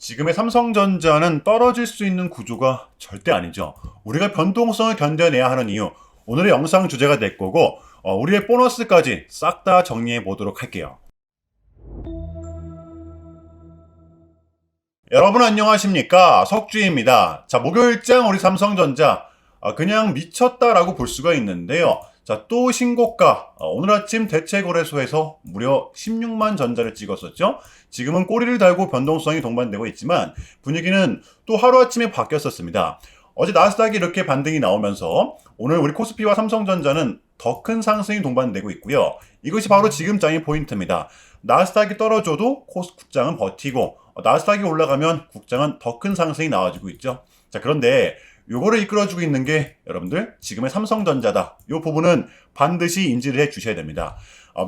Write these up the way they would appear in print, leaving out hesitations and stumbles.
지금의 삼성전자는 떨어질 수 있는 구조가 절대 아니죠. 우리가 변동성을 견뎌내야 하는 이유, 오늘의 영상 주제가 될 거고, 우리의 보너스까지 싹 다 정리해 보도록 할게요. 여러분 안녕하십니까? 석주입니다. 자, 목요일장 우리 삼성전자, 그냥 미쳤다라고 볼 수가 있는데요. 자, 또 신고가, 오늘 아침 대체거래소에서 무려 16만 전자를 찍었었죠. 지금은 꼬리를 달고 변동성이 동반되고 있지만 분위기는 또 하루아침에 바뀌었었습니다. 어제 나스닥이 이렇게 반등이 나오면서 오늘 우리 코스피와 삼성전자는 더 큰 상승이 동반되고 있고요. 이것이 바로 지금 장의 포인트입니다. 나스닥이 떨어져도 국장은 버티고 나스닥이 올라가면 국장은 더 큰 상승이 나와주고 있죠. 자, 그런데 요거를 이끌어주고 있는 게 여러분들 지금의 삼성전자다. 요 부분은 반드시 인지를 해 주셔야 됩니다.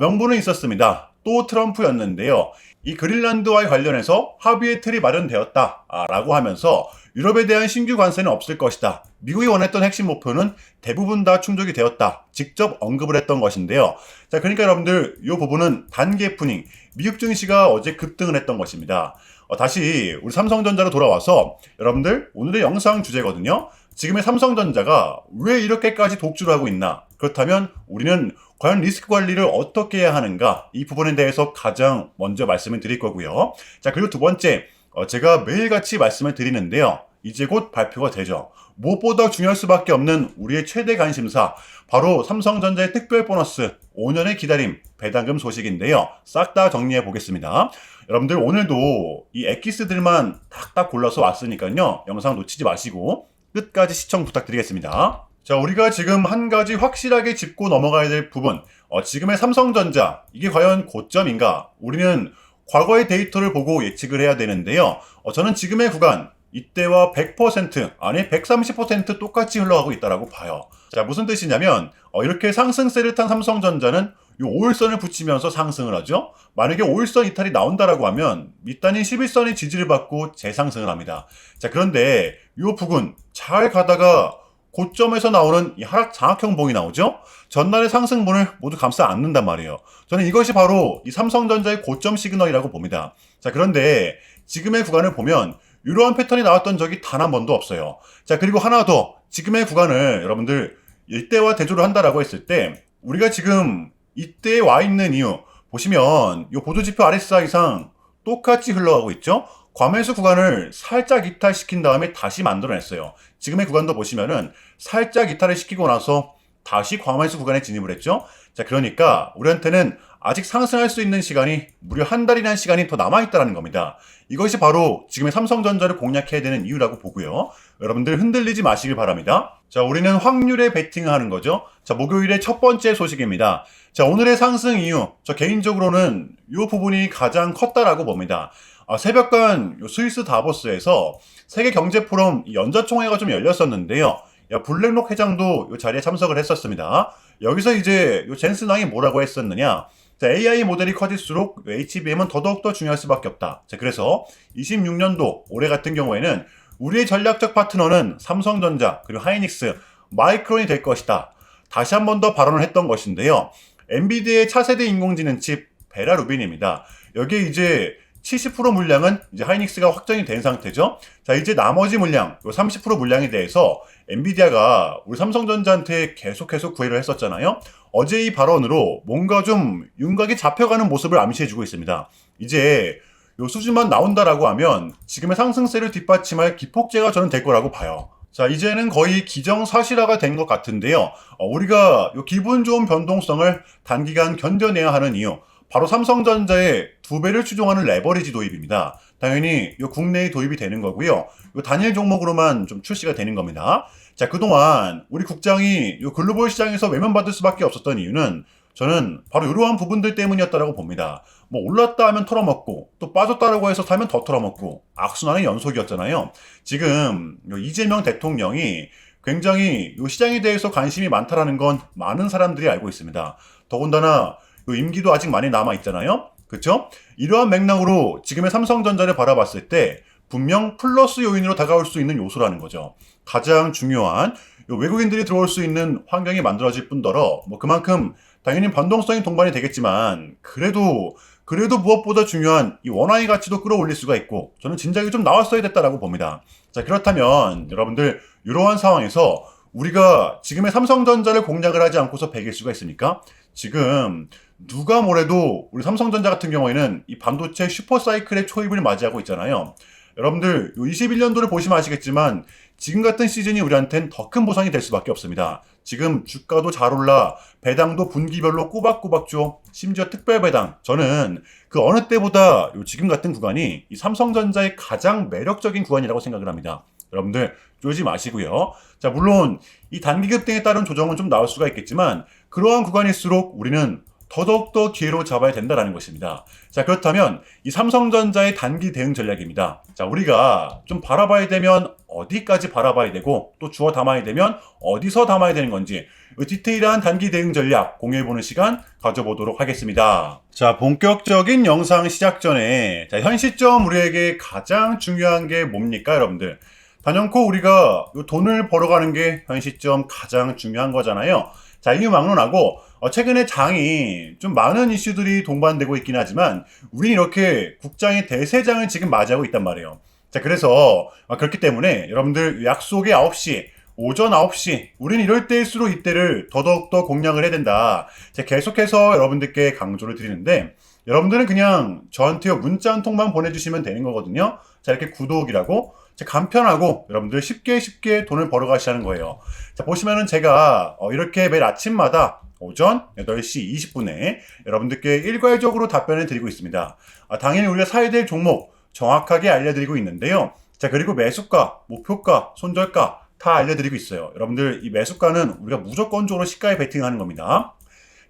명분은 있었습니다. 또 트럼프였는데요. 이 그린란드와의 관련해서 합의의 틀이 마련되었다라고 하면서 유럽에 대한 신규 관세는 없을 것이다. 미국이 원했던 핵심 목표는 대부분 다 충족이 되었다. 직접 언급을 했던 것인데요. 자, 그러니까 여러분들 이 부분은 단계 푸닝. 미국 증시가 어제 급등을 했던 것입니다. 다시 우리 삼성전자로 돌아와서 여러분들 오늘의 영상 주제거든요. 지금의 삼성전자가 왜 이렇게까지 독주를 하고 있나? 그렇다면 우리는 과연 리스크 관리를 어떻게 해야 하는가? 이 부분에 대해서 가장 먼저 말씀을 드릴 거고요. 자, 그리고 두 번째, 제가 매일같이 말씀을 드리는데요. 이제 곧 발표가 되죠. 무엇보다 중요할 수밖에 없는 우리의 최대 관심사, 바로 삼성전자의 특별 보너스 5년의 기다림, 배당금 소식인데요. 싹 다 정리해 보겠습니다. 여러분들 오늘도 이 엑기스들만 딱딱 골라서 왔으니까요. 영상 놓치지 마시고 끝까지 시청 부탁드리겠습니다. 자, 우리가 지금 한 가지 확실하게 짚고 넘어가야 될 부분, 지금의 삼성전자, 이게 과연 고점인가? 우리는 과거의 데이터를 보고 예측을 해야 되는데요. 저는 지금의 구간, 이때와 100%, 아니 130% 똑같이 흘러가고 있다라고 봐요. 자, 무슨 뜻이냐면 이렇게 상승세를 탄 삼성전자는 이 5일선을 붙이면서 상승을 하죠. 만약에 5일선 이탈이 나온다라고 하면 밑단인 11선이 지지를 받고 재상승을 합니다. 자, 그런데 이 부분 잘 가다가 고점에서 나오는 이 하락 장악형 봉이 나오죠. 전날의 상승분을 모두 감싸 안는단 말이에요. 저는 이것이 바로 이 삼성전자의 고점 시그널이라고 봅니다. 자, 그런데 지금의 구간을 보면 이러한 패턴이 나왔던 적이 단 한 번도 없어요. 자, 그리고 하나 더, 지금의 구간을 여러분들 이때와 대조를 한다라고 했을 때 우리가 지금 이때에 와 있는 이유 보시면 이 보조지표 RSI 이상 똑같이 흘러가고 있죠. 과매수 구간을 살짝 이탈시킨 다음에 다시 만들어냈어요. 지금의 구간도 보시면은 살짝 이탈을 시키고 나서 다시 과매수 구간에 진입을 했죠. 자, 그러니까 우리한테는 아직 상승할 수 있는 시간이 무려 한 달이라는 시간이 더 남아있다는 겁니다. 이것이 바로 지금의 삼성전자를 공략해야 되는 이유라고 보고요. 여러분들 흔들리지 마시길 바랍니다. 자, 우리는 확률에 베팅을 하는 거죠. 자, 목요일의 첫 번째 소식입니다. 자, 오늘의 상승 이유, 저 개인적으로는 이 부분이 가장 컸다라고 봅니다. 새벽간 스위스 다보스에서 세계 경제 포럼 연좌총회가 좀 열렸었는데요. 블랙록 회장도 이 자리에 참석을 했었습니다. 여기서 이제 젠슨왕이 뭐라고 했었느냐? 자, AI 모델이 커질수록 HBM은 더더욱더 중요할 수밖에 없다. 자, 그래서 26년도 올해 같은 경우에는 우리의 전략적 파트너는 삼성전자 그리고 하이닉스, 마이크론이 될 것이다. 다시 한 번 더 발언을 했던 것인데요. 엔비디아의 차세대 인공지능 칩 베라 루빈입니다. 여기에 이제 70% 물량은 이제 하이닉스가 확정이 된 상태죠. 자, 이제 나머지 물량, 30% 물량에 대해서 엔비디아가 우리 삼성전자한테 계속해서 구애를 했었잖아요. 어제 이 발언으로 뭔가 좀 윤곽이 잡혀가는 모습을 암시해주고 있습니다. 이제 요 수준만 나온다라고 하면 지금의 상승세를 뒷받침할 기폭제가 저는 될 거라고 봐요. 자, 이제는 거의 기정사실화가 된 것 같은데요. 우리가 요 기분 좋은 변동성을 단기간 견뎌내야 하는 이유, 바로 삼성전자의 2배를 추종하는 레버리지 도입입니다. 당연히 이 국내에 도입이 되는 거고요. 이 단일 종목으로만 좀 출시가 되는 겁니다. 자, 그동안 우리 국장이 이 글로벌 시장에서 외면받을 수밖에 없었던 이유는 저는 바로 이러한 부분들 때문이었다고 봅니다. 뭐 올랐다 하면 털어먹고 또 빠졌다라고 해서 사면 더 털어먹고 악순환의 연속이었잖아요. 지금 이재명 대통령이 굉장히 이 시장에 대해서 관심이 많다라는 건 많은 사람들이 알고 있습니다. 더군다나 임기도 아직 많이 남아있잖아요. 그쵸? 이러한 맥락으로 지금의 삼성전자를 바라봤을 때 분명 플러스 요인으로 다가올 수 있는 요소라는 거죠. 가장 중요한 외국인들이 들어올 수 있는 환경이 만들어질 뿐더러 그만큼 당연히 변동성이 동반이 되겠지만 그래도 그래도 무엇보다 중요한 이 원화의 가치도 끌어올릴 수가 있고 저는 진작에 좀 나왔어야 됐다라고 봅니다. 자, 그렇다면 여러분들 이러한 상황에서 우리가 지금의 삼성전자를 공략을 하지 않고서 배길 수가 있습니까? 지금 누가 뭐래도 우리 삼성전자 같은 경우에는 이 반도체 슈퍼사이클의 초입을 맞이하고 있잖아요. 여러분들 21년도를 보시면 아시겠지만 지금 같은 시즌이 우리한테는 더 큰 보상이 될 수밖에 없습니다. 지금 주가도 잘 올라 배당도 분기별로 꼬박꼬박 줘. 심지어 특별 배당. 저는 그 어느 때보다 지금 같은 구간이 이 삼성전자의 가장 매력적인 구간이라고 생각을 합니다. 여러분들 쫄지 마시고요. 자, 물론 이 단기 급등에 따른 조정은 좀 나올 수가 있겠지만 그러한 구간일수록 우리는 더더욱더 기회로 잡아야 된다는 것입니다. 자, 그렇다면 이 삼성전자의 단기 대응 전략입니다. 자, 우리가 좀 바라봐야 되면 어디까지 바라봐야 되고 또 주워 담아야 되면 어디서 담아야 되는 건지 디테일한 단기 대응 전략 공유해보는 시간 가져보도록 하겠습니다. 자, 본격적인 영상 시작 전에 자, 현 시점 우리에게 가장 중요한 게 뭡니까, 여러분들? 단연코 우리가 돈을 벌어가는 게 현 시점 가장 중요한 거잖아요. 자, 이유 막론하고 최근에 장이 좀 많은 이슈들이 동반되고 있긴 하지만 우린 이렇게 국장의 대세장을 지금 맞이하고 있단 말이에요. 자, 그래서 그렇기 때문에 여러분들 약속의 9시, 오전 9시 우린 이럴 때일수록 이때를 더더욱더 공략을 해야 된다. 제가 계속해서 여러분들께 강조를 드리는데 여러분들은 그냥 저한테 문자 한 통만 보내주시면 되는 거거든요. 자, 이렇게 구독이라고 간편하고 여러분들 쉽게 돈을 벌어가시라는 거예요. 자, 보시면은 제가 이렇게 매일 아침마다 오전 8시 20분에 여러분들께 일괄적으로 답변을 드리고 있습니다. 당연히 우리가 사야 될 종목 정확하게 알려드리고 있는데요. 자, 그리고 매수가, 목표가, 손절가 다 알려드리고 있어요. 여러분들 이 매수가는 우리가 무조건적으로 시가에 베팅하는 겁니다.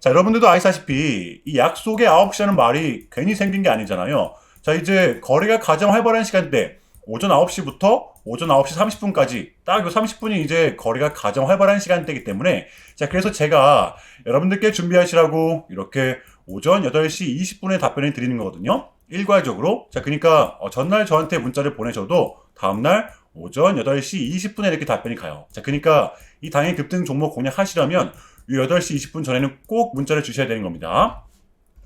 자, 여러분들도 아시다시피 이 약속의 9시라는 말이 괜히 생긴 게 아니잖아요. 자, 이제 거래가 가장 활발한 시간대 오전 9시부터 오전 9시 30분까지 딱 요 30분이 이제 거래가 가장 활발한 시간대이기 때문에 자, 그래서 제가 여러분들께 준비하시라고 이렇게 오전 8시 20분에 답변을 드리는 거거든요. 일괄적으로. 자, 그러니까 전날 저한테 문자를 보내셔도 다음날 오전 8시 20분에 이렇게 답변이 가요. 자, 그러니까 이 당일 급등 종목 공략하시려면 이 8시 20분 전에는 꼭 문자를 주셔야 되는 겁니다.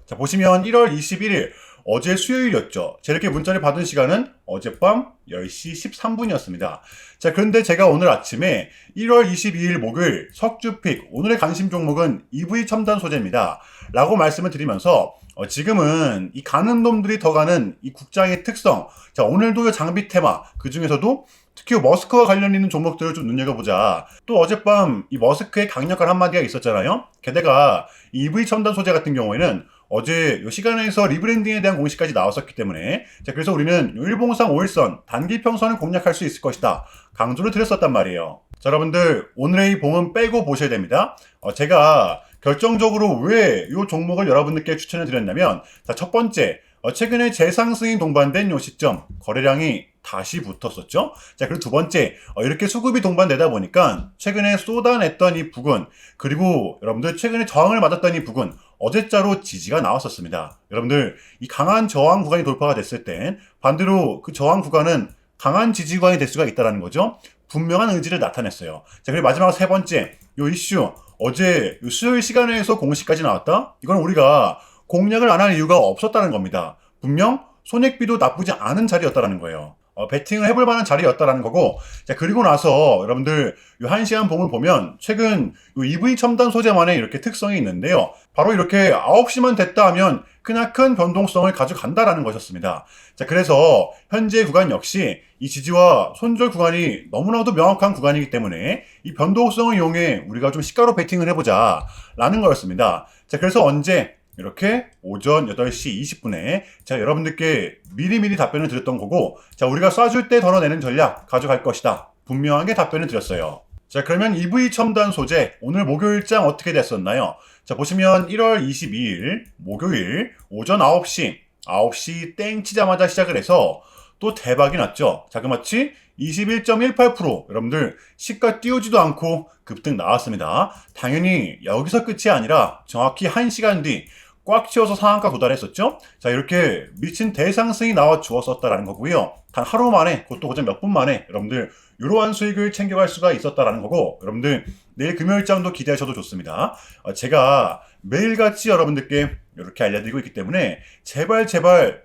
자, 보시면 1월 21일 어제 수요일이었죠. 제가 이렇게 문자를 받은 시간은 어젯밤 10시 13분이었습니다. 자, 그런데 제가 오늘 아침에 1월 22일 목요일 석주픽 오늘의 관심 종목은 EV 첨단 소재입니다. 라고 말씀을 드리면서 지금은 이 가는 놈들이 더 가는 이 국장의 특성. 자, 오늘도 장비 테마 그 중에서도 특히 머스크와 관련 있는 종목들을 좀 눈여겨보자. 또 어젯밤 이 머스크의 강력한 한마디가 있었잖아요. 게다가 이 EV 첨단 소재 같은 경우에는 어제 이 시간에서 리브랜딩에 대한 공시까지 나왔었기 때문에 자, 그래서 우리는 일봉상 5일선 단기 평선을 공략할 수 있을 것이다. 강조를 드렸었단 말이에요. 자, 여러분들 오늘의 봉은 빼고 보셔야 됩니다. 제가 결정적으로 왜 이 종목을 여러분들께 추천을 드렸냐면 자, 첫 번째 최근에 재상승이 동반된 요 시점 거래량이 다시 붙었었죠. 자, 그리고 두 번째 이렇게 수급이 동반되다 보니까 최근에 쏟아냈던 이 부근 그리고 여러분들 최근에 저항을 맞았던 이 부근 어제자로 지지가 나왔었습니다. 여러분들 이 강한 저항 구간이 돌파가 됐을 땐 반대로 그 저항 구간은 강한 지지 구간이 될 수가 있다는 거죠. 분명한 의지를 나타냈어요. 자, 그리고 마지막 세 번째 요 이슈 어제 수요일 시간에서 공시까지 나왔다. 이건 우리가 공략을 안 할 이유가 없었다는 겁니다. 분명 손익비도 나쁘지 않은 자리였다는 거예요. 베팅을 해볼 만한 자리였다라는 거고 자, 그리고 나서 여러분들 요 1시간 봉을 보면 최근 요 EV 첨단 소재만의 이렇게 특성이 있는데요. 바로 이렇게 9시만 됐다 하면 크나큰 변동성을 가져간다라는 것이었습니다. 자, 그래서 현재 구간 역시 이 지지와 손절 구간이 너무나도 명확한 구간이기 때문에 이 변동성을 이용해 우리가 좀 시가로 베팅을 해보자 라는 거였습니다. 자, 그래서 언제 이렇게 오전 8시 20분에 제가 여러분들께 미리미리 답변을 드렸던 거고 자, 우리가 쏴줄 때 덜어내는 전략 가져갈 것이다. 분명하게 답변을 드렸어요. 자, 그러면 EV 첨단 소재 오늘 목요일장 어떻게 됐었나요? 자, 보시면 1월 22일 목요일 오전 9시 땡 치자마자 시작을 해서 또 대박이 났죠. 자그마치 21.18% 여러분들 시가 띄우지도 않고 급등 나왔습니다. 당연히 여기서 끝이 아니라 정확히 1시간 뒤 꽉 채워서 상한가 도달했었죠. 자, 이렇게 미친 대상승이 나와 주었었다라는 거고요. 단 하루 만에 그것도 고작 몇 분 만에 여러분들 이러한 수익을 챙겨갈 수가 있었다라는 거고 여러분들 내일 금요일장도 기대하셔도 좋습니다. 제가 매일같이 여러분들께 이렇게 알려드리고 있기 때문에 제발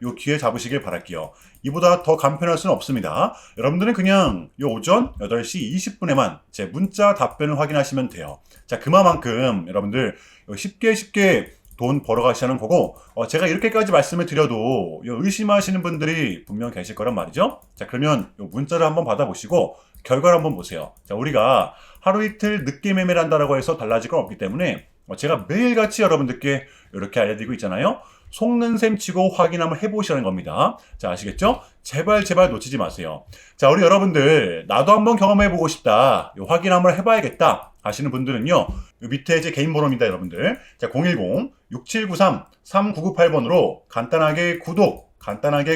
요 기회 잡으시길 바랄게요. 이보다 더 간편할 수는 없습니다. 여러분들은 그냥 요 오전 8시 20분에만 제 문자 답변을 확인하시면 돼요. 자, 그만큼 여러분들 쉽게 돈 벌어가시는 거고, 제가 이렇게까지 말씀을 드려도 의심하시는 분들이 분명 계실 거란 말이죠. 자, 그러면 요 문자를 한번 받아보시고 결과를 한번 보세요. 자, 우리가 하루 이틀 늦게 매매를 한다라고 해서 달라질 건 없기 때문에 제가 매일같이 여러분들께 이렇게 알려드리고 있잖아요. 속는 셈 치고 확인 한번 해보시라는 겁니다. 자, 아시겠죠? 제발 놓치지 마세요. 자, 우리 여러분들 나도 한번 경험해보고 싶다, 확인 한번 해봐야겠다 하시는 분들은요, 요 밑에 제 개인 번호입니다, 여러분들. 자, 010-6793-3998번으로 간단하게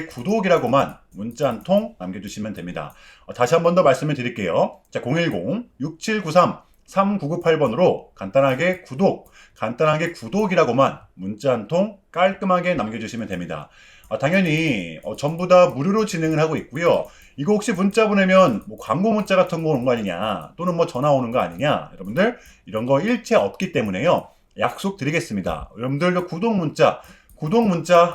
구독이라고만 문자 한 통 남겨주시면 됩니다. 다시 한 번 더 말씀을 드릴게요. 자, 010-6793-3998번으로 간단하게 구독이라고만 문자 한 통 깔끔하게 남겨주시면 됩니다. 당연히 전부 다 무료로 진행을 하고 있고요. 이거 혹시 문자 보내면 뭐 광고 문자 같은 거 오는 거 아니냐, 또는 뭐 전화 오는 거 아니냐, 여러분들 이런 거 일체 없기 때문에요. 약속드리겠습니다. 여러분들 구독 문자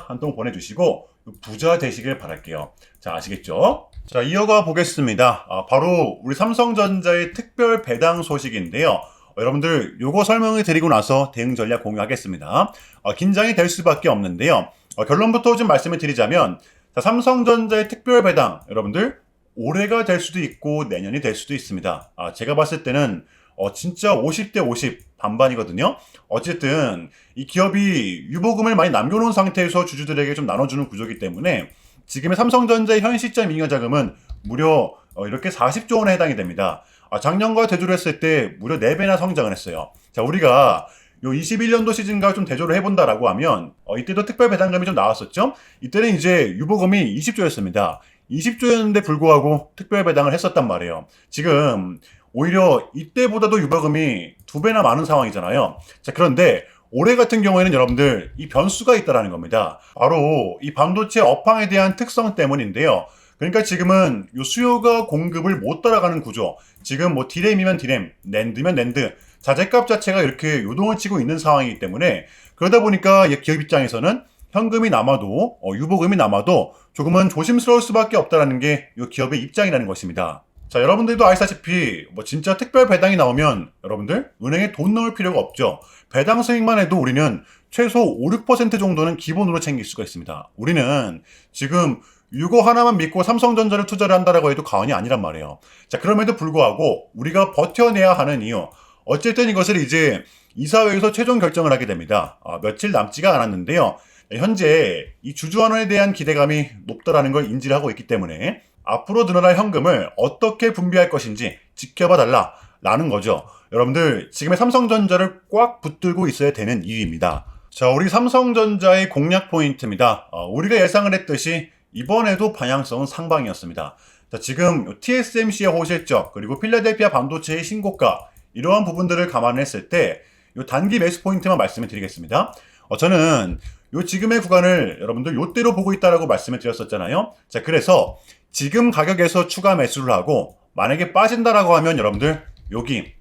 한 통 보내주시고 부자 되시길 바랄게요. 자, 아시겠죠? 자, 이어가 보겠습니다. 바로 우리 삼성전자의 특별 배당 소식인데요. 여러분들 요거 설명을 드리고 나서 대응 전략 공유하겠습니다. 긴장이 될 수밖에 없는데요. 결론부터 좀 말씀을 드리자면, 자, 삼성전자의 특별 배당 여러분들 올해가 될 수도 있고 내년이 될 수도 있습니다. 제가 봤을 때는 진짜 50대 50 반반이거든요. 어쨌든 이 기업이 유보금을 많이 남겨놓은 상태에서 주주들에게 좀 나눠주는 구조이기 때문에 지금의 삼성전자의 현 시점 잉여자금은 무려 이렇게 40조 원에 해당이 됩니다. 작년과 대조를 했을 때 무려 4배나 성장을 했어요. 자, 우리가 요 21년도 시즌과 좀 대조를 해본다라고 하면 이때도 특별 배당금이 좀 나왔었죠. 이때는 이제 유보금이 20조였습니다. 20조였는데 불구하고 특별 배당을 했었단 말이에요. 지금 오히려 이때보다도 유보금이 2배나 많은 상황이잖아요. 자, 그런데 올해 같은 경우에는 여러분들 이 변수가 있다라는 겁니다. 바로 이 반도체 업황에 대한 특성 때문인데요. 그러니까 지금은 요 수요가 공급을 못 따라가는 구조. 지금 뭐 디램이면 디램, 낸드면 낸드, 자재값 자체가 이렇게 요동을 치고 있는 상황이기 때문에, 그러다 보니까 기업 입장에서는 현금이 남아도 유보금이 남아도 조금은 조심스러울 수밖에 없다라는 게 요 기업의 입장이라는 것입니다. 자, 여러분들도 아시다시피 뭐 진짜 특별 배당이 나오면 여러분들 은행에 돈 넣을 필요가 없죠. 배당 수익만 해도 우리는 최소 5, 6% 정도는 기본으로 챙길 수가 있습니다. 우리는 지금 이거 하나만 믿고 삼성전자를 투자를 한다라고 해도 과언이 아니란 말이에요. 자, 그럼에도 불구하고 우리가 버텨내야 하는 이유, 어쨌든 이것을 이제 이사회에서 최종 결정을 하게 됩니다. 며칠 남지가 않았는데요. 현재 이 주주환원에 대한 기대감이 높다라는 걸 인지를 하고 있기 때문에 앞으로 늘어날 현금을 어떻게 분배할 것인지 지켜봐 달라라는 거죠. 여러분들 지금의 삼성전자를 꽉 붙들고 있어야 되는 이유입니다. 자, 우리 삼성전자의 공략 포인트입니다. 우리가 예상을 했듯이 이번에도 방향성은 상방이었습니다. 자, 지금 TSMC의 호실적, 그리고 필라델피아 반도체의 신고가, 이러한 부분들을 감안했을 때 단기 매수 포인트만 말씀을 드리겠습니다. 저는 지금의 구간을 여러분들 요대로 보고 있다라고 말씀을 드렸었잖아요. 자, 그래서 지금 가격에서 추가 매수를 하고 만약에 빠진다라고 하면 여러분들 여기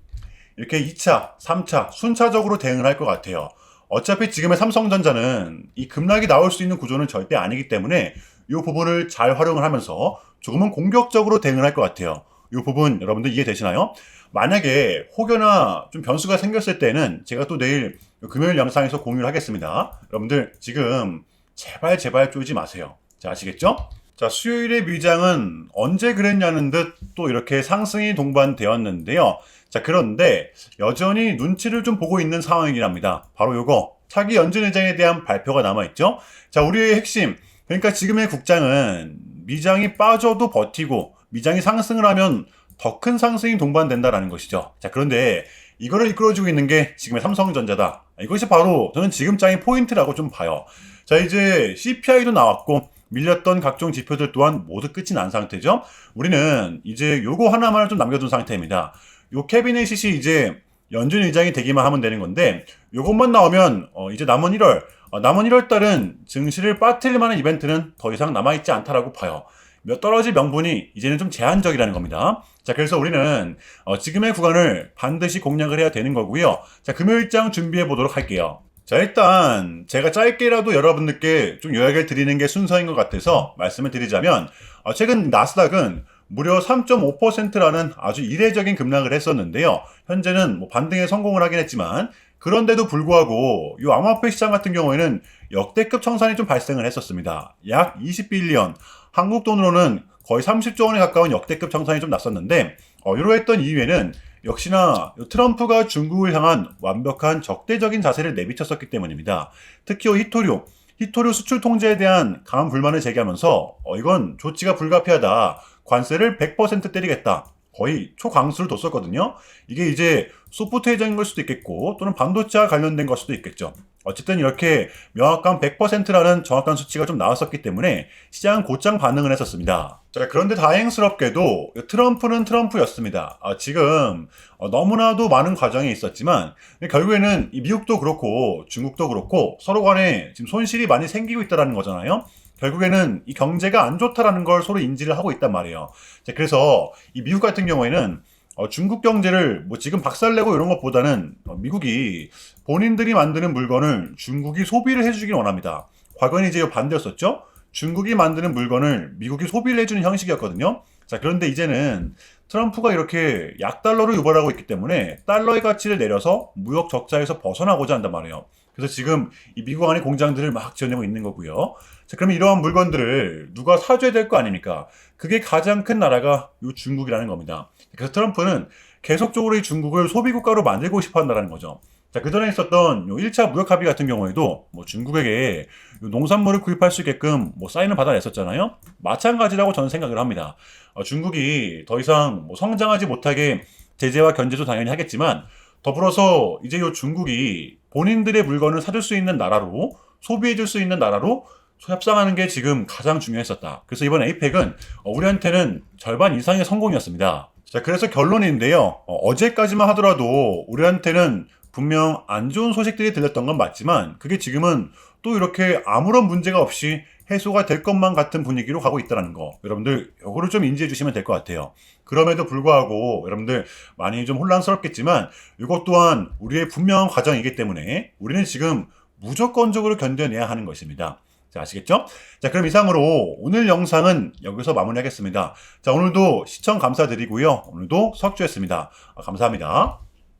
이렇게 2차, 3차 순차적으로 대응을 할 것 같아요. 어차피 지금의 삼성전자는 이 급락이 나올 수 있는 구조는 절대 아니기 때문에 이 부분을 잘 활용을 하면서 조금은 공격적으로 대응을 할 것 같아요. 이 부분 여러분들 이해되시나요? 만약에 혹여나 좀 변수가 생겼을 때는 제가 또 내일 금요일 영상에서 공유를 하겠습니다. 여러분들 지금 제발 쫄지 마세요. 자, 아시겠죠? 자, 수요일의 미장은 언제 그랬냐는 듯 또 이렇게 상승이 동반되었는데요. 자, 그런데 여전히 눈치를 좀 보고 있는 상황이긴 합니다. 바로 요거 차기 연준의장에 대한 발표가 남아있죠. 자, 우리의 핵심, 그러니까 지금의 국장은 미장이 빠져도 버티고 미장이 상승을 하면 더 큰 상승이 동반된다라는 것이죠. 자, 그런데 이거를 이끌어주고 있는 게 지금의 삼성전자다. 이것이 바로 저는 지금 장의 포인트라고 좀 봐요. 자, 이제 CPI도 나왔고 밀렸던 각종 지표들 또한 모두 끝이 난 상태죠. 우리는 이제 요거 하나만을 좀 남겨둔 상태입니다. 요 캐비넷이 이제 연준 의장이 되기만 하면 되는 건데, 요것만 나오면 이제 남은 1월 달은 증시를 빠뜨릴 만한 이벤트는 더 이상 남아있지 않다라고 봐요. 몇 떨어질 명분이 이제는 좀 제한적이라는 겁니다. 자, 그래서 우리는 지금의 구간을 반드시 공략을 해야 되는 거고요. 자, 금요일장 준비해 보도록 할게요. 자, 일단 제가 짧게라도 여러분들께 좀 요약을 드리는 게 순서인 것 같아서 말씀을 드리자면 최근 나스닥은 무려 3.5%라는 아주 이례적인 급락을 했었는데요. 현재는 뭐 반등에 성공을 하긴 했지만 그런데도 불구하고 이 암호화폐 시장 같은 경우에는 역대급 청산이 좀 발생을 했었습니다. 약 20빌리언, 한국 돈으로는 거의 30조 원에 가까운 역대급 청산이 좀 났었는데 이러했던 이유에는 역시나 트럼프가 중국을 향한 완벽한 적대적인 자세를 내비쳤었기 때문입니다. 특히 히토류 수출 통제에 대한 강한 불만을 제기하면서 이건 조치가 불가피하다. 관세를 100% 때리겠다. 거의 초강수를 뒀었거든요. 이게 이제 소프트웨어적인 걸 수도 있겠고 또는 반도체와 관련된 걸 수도 있겠죠. 어쨌든 이렇게 명확한 100%라는 정확한 수치가 좀 나왔었기 때문에 시장은 곧장 반응을 했었습니다. 자, 그런데 다행스럽게도 트럼프는 트럼프였습니다. 지금 너무나도 많은 과정이 있었지만 결국에는 이 미국도 그렇고 중국도 그렇고 서로 간에 지금 손실이 많이 생기고 있다는 거잖아요. 결국에는 이 경제가 안 좋다라는 걸 서로 인지를 하고 있단 말이에요. 자, 그래서 이 미국 같은 경우에는 중국 경제를 뭐 지금 박살내고 이런 것보다는 미국이 본인들이 만드는 물건을 중국이 소비를 해주길 원합니다. 과거에는 이제 반대였었죠. 중국이 만드는 물건을 미국이 소비를 해주는 형식이었거든요. 자, 그런데 이제는 트럼프가 이렇게 약달러로 유발하고 있기 때문에 달러의 가치를 내려서 무역 적자에서 벗어나고자 한단 말이에요. 그래서 지금 이 미국 안에 공장들을 막 지어내고 있는 거고요. 자, 그러면 이러한 물건들을 누가 사줘야 될 거 아닙니까? 그게 가장 큰 나라가 이 중국이라는 겁니다. 그래서 트럼프는 계속적으로 이 중국을 소비국가로 만들고 싶어 한다는 거죠. 자, 그전에 있었던 1차 무역 합의 같은 경우에도 뭐 중국에게 농산물을 구입할 수 있게끔 뭐 사인을 받아냈었잖아요. 마찬가지라고 저는 생각을 합니다. 중국이 더 이상 뭐 성장하지 못하게 제재와 견제도 당연히 하겠지만 더불어서 이제 이 중국이 본인들의 물건을 사줄 수 있는 나라로 소비해줄 수 있는 나라로 협상하는 게 지금 가장 중요했었다. 그래서 이번 에이펙은 우리한테는 절반 이상의 성공이었습니다. 자, 그래서 결론인데요. 어제까지만 하더라도 우리한테는 분명 안 좋은 소식들이 들렸던 건 맞지만 그게 지금은 또 이렇게 아무런 문제가 없이 해소가 될 것만 같은 분위기로 가고 있다는 거. 여러분들 이거를 좀 인지해 주시면 될 것 같아요. 그럼에도 불구하고 여러분들 많이 좀 혼란스럽겠지만 이것 또한 우리의 분명한 과정이기 때문에 우리는 지금 무조건적으로 견뎌내야 하는 것입니다. 자, 아시겠죠? 자, 그럼 이상으로 오늘 영상은 여기서 마무리하겠습니다. 자, 오늘도 시청 감사드리고요. 오늘도 석주였습니다. 감사합니다.